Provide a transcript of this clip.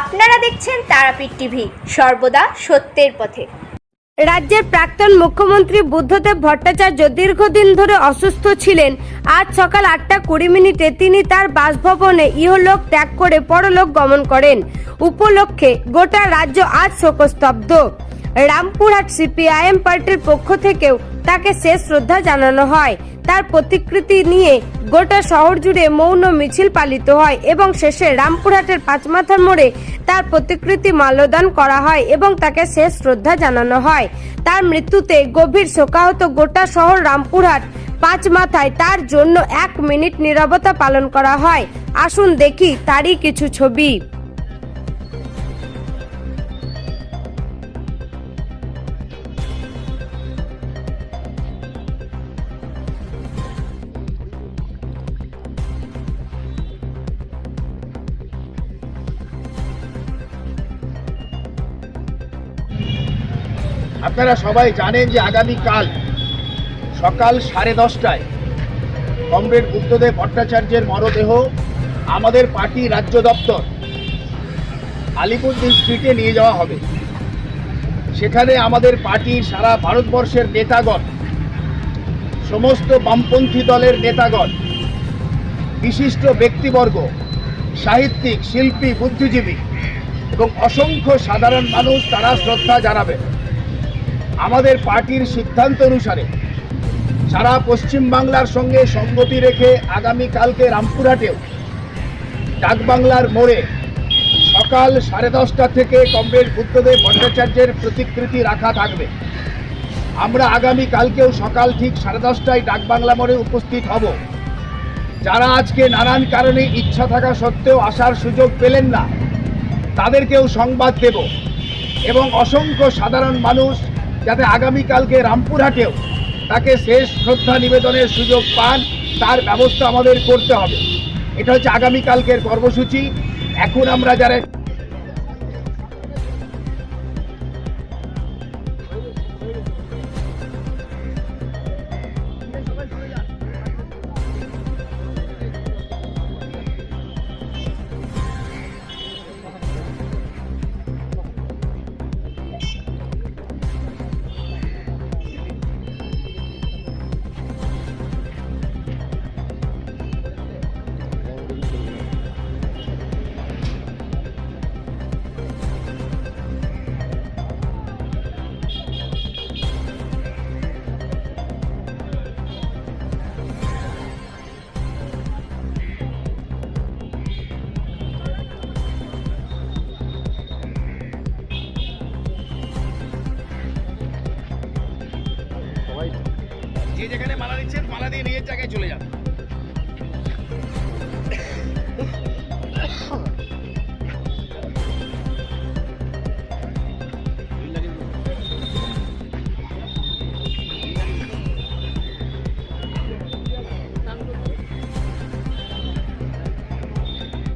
আপনারা দেখছেন তারাপীঠ টিভি, সর্বদা সত্যের পথে। রাজ্যের প্রাক্তন মুখ্যমন্ত্রী বুদ্ধদেব ভট্টাচার্য দীর্ঘদিন ধরে অসুস্থ ছিলেন। আজ সকাল 8:20 তিনি তার বাসভবনে ইহলোক ত্যাগ করে পরলোক গমন করেন। উপলক্ষে গোটা রাজ্য আজ শোকস্তব্ধ। রামপুরহাট সিপিআইএম পার্টির পক্ষ থেকেও তাকে শেষ শ্রদ্ধা জানানো হয়। তার প্রতিকৃতি নিয়ে গোটা শহর জুড়ে মৌন মিছিল পালিত হয় এবং শেষে রামপুরহাটের পাঁচমাথার মোড়ে তার প্রতিকৃতি মাল্যদান করা হয় এবং তাকে শেষ শ্রদ্ধা জানানো হয়। তার মৃত্যুতে গভীর শোকাহত গোটা শহর রামপুরহাট পাঁচমাথায় তার জন্য 1 মিনিট নীরবতা পালন করা হয়। আসুন দেখি তারই কিছু ছবি। আপনারা সবাই জানেন যে আগামীকাল সকাল 10:30টায় কমরেড বুদ্ধদেব ভট্টাচার্যের মরদেহ আমাদের পার্টি রাজ্য দপ্তর আলিপুর স্ট্রিটে নিয়ে যাওয়া হবে। সেখানে আমাদের পার্টির সারা ভারতবর্ষের নেতাগণ, সমস্ত বামপন্থী দলের নেতাগণ, বিশিষ্ট ব্যক্তিবর্গ, সাহিত্যিক, শিল্পী, বুদ্ধিজীবী এবং অসংখ্য সাধারণ মানুষ তারা শ্রদ্ধা জানাবেন। আমাদের পার্টির সিদ্ধান্ত অনুসারে সারা পশ্চিমবাংলার সঙ্গে সঙ্গতি রেখে আগামীকালকে রামপুরহাটেও ডাকবাংলার মোড়ে সকাল 10:30টা থেকে কমরেড বুদ্ধদেব ভট্টাচার্যের প্রতিকৃতি রাখা থাকবে। আমরা আগামীকালকেও সকাল ঠিক 10:30টায় ডাকবাংলা মোড়ে উপস্থিত হব। যারা আজকে নানান কারণে ইচ্ছা থাকা সত্ত্বেও আসার সুযোগ পেলেন না, তাদেরকেও সংবাদ দেব এবং অসংখ্য সাধারণ মানুষ যাতে আগামীকালকে রামপুরহাটেও তাকে শেষ শ্রদ্ধা নিবেদনের সুযোগ পান, তার ব্যবস্থা আমাদের করতে হবে। এটা হচ্ছে আগামীকালকের কর্মসূচি। এখন আমরা যারা যে যেখানে মালা দিচ্ছেন, মালা দিয়ে নিজের জায়গায় চলে যান।